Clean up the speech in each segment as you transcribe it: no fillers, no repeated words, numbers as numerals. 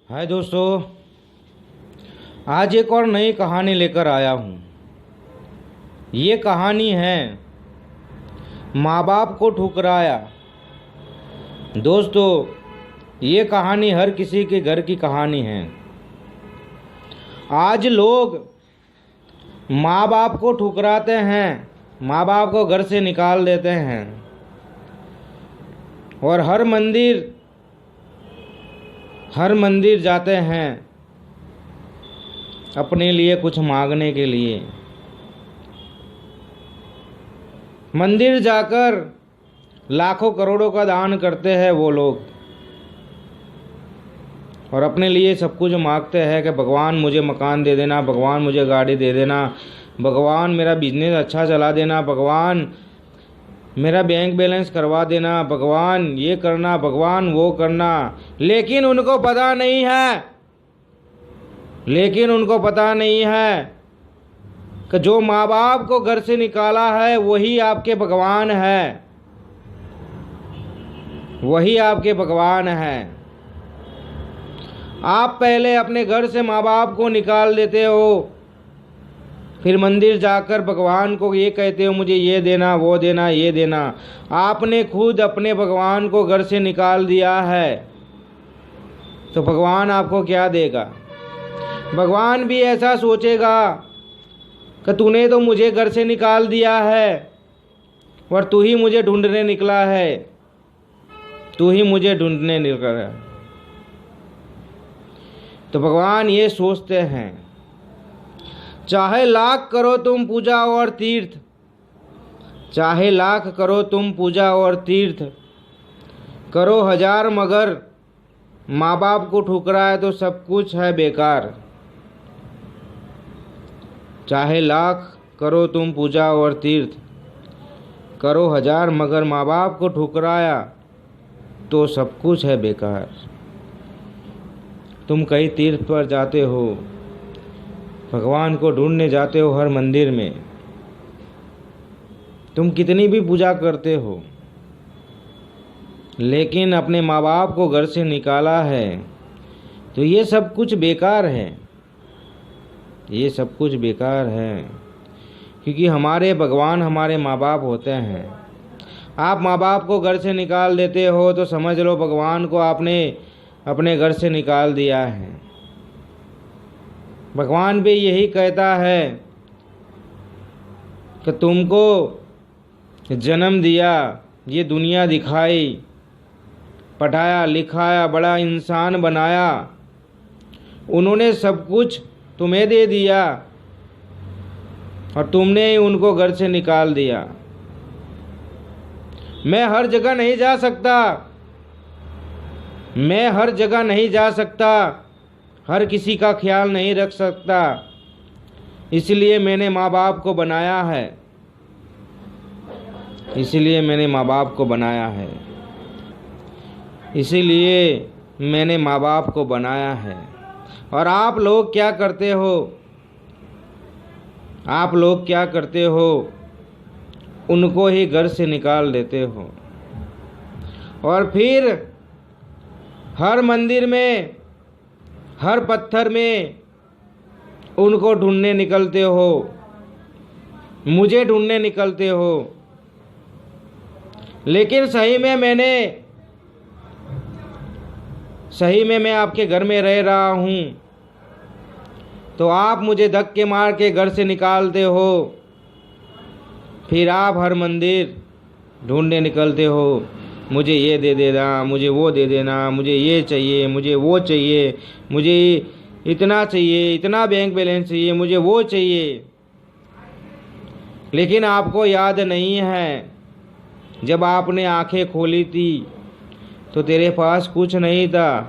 हाय दोस्तों, आज एक और नई कहानी लेकर आया हूँ। ये कहानी है माँ बाप को ठुकराया। दोस्तों, ये कहानी हर किसी के घर की कहानी है। आज लोग माँ बाप को ठुकराते हैं, माँ बाप को घर से निकाल देते हैं और हर मंदिर जाते हैं अपने लिए कुछ मांगने के लिए। मंदिर जाकर लाखों करोड़ों का दान करते हैं वो लोग और अपने लिए सब कुछ मांगते हैं कि भगवान मुझे मकान दे देना, भगवान मुझे गाड़ी दे देना, भगवान मेरा बिजनेस अच्छा चला देना, भगवान मेरा बैंक बैलेंस करवा देना, भगवान ये करना, भगवान वो करना। लेकिन उनको पता नहीं है कि जो माँ बाप को घर से निकाला है वही आपके भगवान है, वही आपके भगवान है। आप पहले अपने घर से माँ बाप को निकाल देते हो, फिर मंदिर जाकर भगवान को ये कहते हो मुझे ये देना, वो देना, ये देना। आपने खुद अपने भगवान को घर से निकाल दिया है तो भगवान आपको क्या देगा? भगवान भी ऐसा सोचेगा कि तूने तो मुझे घर से निकाल दिया है और तू ही मुझे ढूंढने निकला है, तू ही मुझे ढूंढने निकला है। तो भगवान ये सोचते हैं, चाहे लाख करो तुम पूजा और तीर्थ, चाहे लाख करो तुम पूजा और तीर्थ, करो हजार मगर माँ बाप को ठुकराए तो सब कुछ है बेकार। चाहे लाख करो तुम पूजा और तीर्थ, करो हजार मगर माँ बाप को ठुकराया तो सब कुछ है बेकार। तुम कहीं तीर्थ पर जाते हो, भगवान को ढूंढने जाते हो हर मंदिर में, तुम कितनी भी पूजा करते हो, लेकिन अपने माँ बाप को घर से निकाला है तो ये सब कुछ बेकार है, ये सब कुछ बेकार है। क्योंकि हमारे भगवान हमारे माँ बाप होते हैं। आप माँ बाप को घर से निकाल देते हो तो समझ लो भगवान को आपने अपने घर से निकाल दिया है। भगवान भी यही कहता है कि तुमको जन्म दिया, ये दुनिया दिखाई, पढ़ाया लिखाया, बड़ा इंसान बनाया, उन्होंने सब कुछ तुम्हें दे दिया और तुमने ही उनको घर से निकाल दिया। मैं हर जगह नहीं जा सकता, मैं हर जगह नहीं जा सकता, हर किसी का ख्याल नहीं रख सकता, इसलिए मैंने माँ बाप को बनाया है, इसीलिए मैंने माँ बाप को बनाया है, इसीलिए मैंने माँ बाप को बनाया है। और आप लोग क्या करते हो? आप लोग क्या करते हो? उनको ही घर से निकाल देते हो और फिर हर मंदिर में, हर पत्थर में उनको ढूंढने निकलते हो, मुझे ढूंढने निकलते हो। लेकिन सही में मैं आपके घर में रह रहा हूँ तो आप मुझे धक्के मार के घर से निकालते हो, फिर आप हर मंदिर ढूंढने निकलते हो, मुझे ये दे देना, मुझे वो दे देना, मुझे ये चाहिए, मुझे वो चाहिए, मुझे इतना चाहिए, इतना बैंक बैलेंस चाहिए, मुझे वो चाहिए। लेकिन आपको याद नहीं है, जब आपने आंखें खोली थी तो तेरे पास कुछ नहीं था,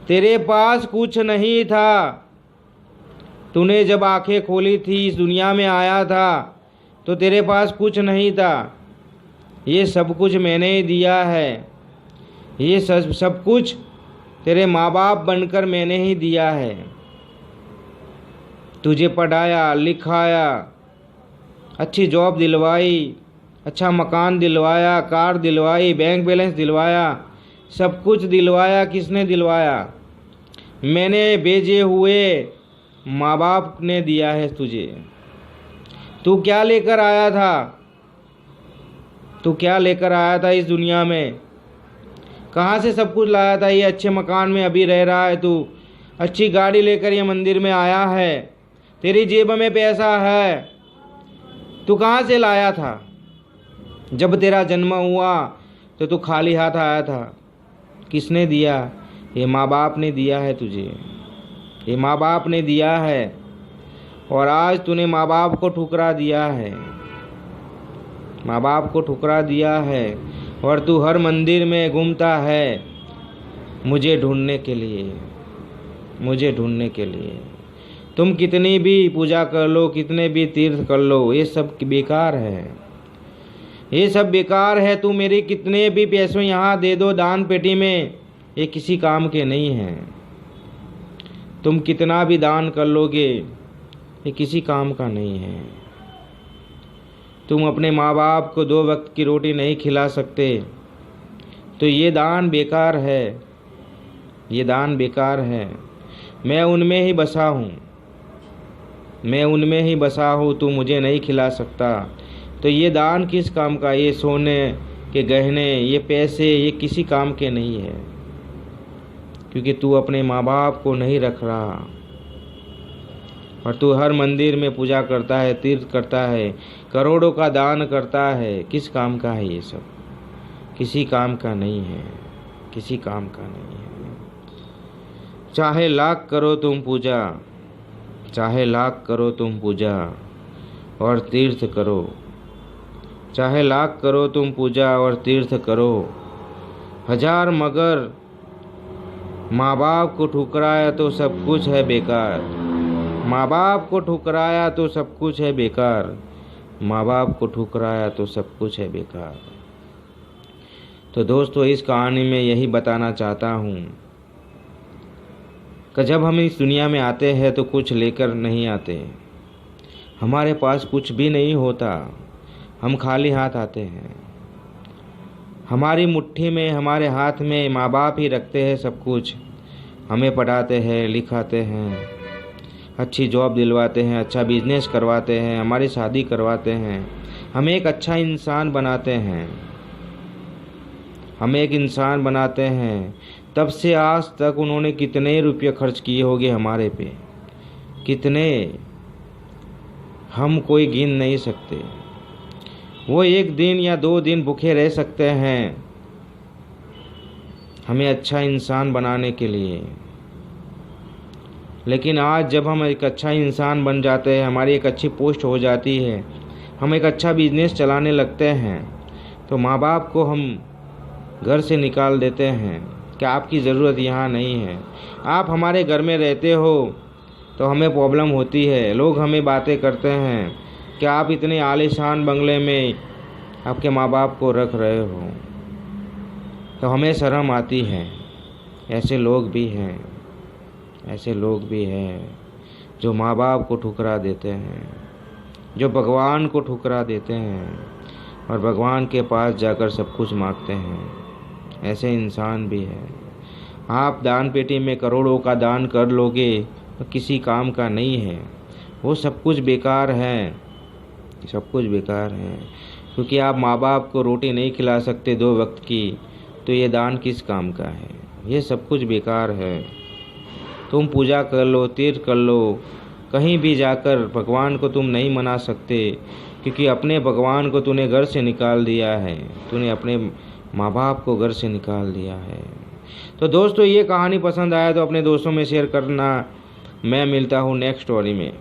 तेरे पास कुछ नहीं था। तूने जब आंखें खोली थी, इस दुनिया में आया था तो तेरे पास कुछ नहीं था। ये सब कुछ मैंने ही दिया है, ये सब कुछ तेरे माँ बाप बनकर मैंने ही दिया है। तुझे पढ़ाया लिखाया, अच्छी जॉब दिलवाई, अच्छा मकान दिलवाया, कार दिलवाई, बैंक बैलेंस दिलवाया, सब कुछ दिलवाया। किसने दिलवाया? मैंने भेजे हुए माँ बाप ने दिया है तुझे। तू क्या लेकर आया था? तू क्या लेकर आया था इस दुनिया में? कहाँ से सब कुछ लाया था? ये अच्छे मकान में अभी रह रहा है तू, अच्छी गाड़ी लेकर ये मंदिर में आया है, तेरी जेब में पैसा है, तू कहाँ से लाया था? जब तेरा जन्म हुआ तो तू खाली हाथ आया था। किसने दिया? ये माँ बाप ने दिया है तुझे, ये माँ बाप ने दिया है। और आज तूने माँ बाप को ठुकरा दिया है, माँ बाप को ठुकरा दिया है। और तू हर मंदिर में घूमता है मुझे ढूंढने के लिए, मुझे ढूंढने के लिए। तुम कितनी भी पूजा कर लो, कितने भी तीर्थ कर लो, ये सब बेकार है, ये सब बेकार है। तू मेरे कितने भी पैसे यहाँ दे दो दान पेटी में, ये किसी काम के नहीं हैं। तुम कितना भी दान कर लोगे ये किसी काम का नहीं है। तुम अपने माँ बाप को 2 वक्त की रोटी नहीं खिला सकते तो ये दान बेकार है, ये दान बेकार है। मैं उनमें ही बसा हूँ, मैं उनमें ही बसा हूँ, तू मुझे नहीं खिला सकता तो ये दान किस काम का? ये सोने के गहने, ये पैसे, ये किसी काम के नहीं है, क्योंकि तू अपने माँ बाप को नहीं रख रहा। और तू हर मंदिर में पूजा करता है, तीर्थ करता है, करोड़ों का दान करता है। किस काम का है ये सब? किसी काम का नहीं है, किसी काम का नहीं है। चाहे लाख करो तुम पूजा, चाहे लाख करो तुम पूजा और तीर्थ करो, चाहे लाख करो तुम पूजा और तीर्थ करो, हजार मगर माँ बाप को ठुकराया तो सब कुछ है बेकार। माँ बाप को ठुकराया तो सब कुछ है बेकार, माँ बाप को ठुकराया तो सब कुछ है बेकार। तो दोस्तों, इस कहानी में यही बताना चाहता हूँ कि जब हम इस दुनिया में आते हैं तो कुछ लेकर नहीं आते, हमारे पास कुछ भी नहीं होता, हम खाली हाथ आते हैं। हमारी मुट्ठी में, हमारे हाथ में माँ बाप ही रखते हैं सब कुछ। हमें पढ़ाते हैं, लिखाते हैं, अच्छी जॉब दिलवाते हैं, अच्छा बिजनेस करवाते हैं, हमारी शादी करवाते हैं, हमें एक अच्छा इंसान बनाते हैं, हमें एक इंसान बनाते हैं। तब से आज तक उन्होंने कितने रुपये खर्च किए होंगे हमारे पे, कितने, हम कोई गिन नहीं सकते। वो 1 दिन या 2 दिन भूखे रह सकते हैं हमें अच्छा इंसान बनाने के लिए, लेकिन आज जब हम एक अच्छा इंसान बन जाते हैं, हमारी एक अच्छी पोस्ट हो जाती है, हम एक अच्छा बिजनेस चलाने लगते हैं, तो माँ बाप को हम घर से निकाल देते हैं कि आपकी ज़रूरत यहाँ नहीं है। आप हमारे घर में रहते हो तो हमें प्रॉब्लम होती है, लोग हमें बातें करते हैं कि आप इतने आलीशान बंगले में आपके माँ बाप को रख रहे हो, तो हमें शर्म आती है। ऐसे लोग भी हैं, ऐसे लोग भी हैं जो माँ बाप को ठुकरा देते हैं, जो भगवान को ठुकरा देते हैं और भगवान के पास जाकर सब कुछ मांगते हैं। ऐसे इंसान भी हैं। आप दान पेटी में करोड़ों का दान कर लोगे तो किसी काम का नहीं है, वो सब कुछ बेकार है, सब कुछ बेकार है। क्योंकि आप माँ बाप को रोटी नहीं खिला सकते 2 वक्त की, तो ये दान किस काम का है? ये सब कुछ बेकार है। तुम पूजा कर लो, तीर्थ कर लो, कहीं भी जाकर भगवान को तुम नहीं मना सकते, क्योंकि अपने भगवान को तूने घर से निकाल दिया है, तूने अपने माँ बाप को घर से निकाल दिया है। तो दोस्तों, ये कहानी पसंद आया तो अपने दोस्तों में शेयर करना। मैं मिलता हूँ नेक्स्ट स्टोरी में।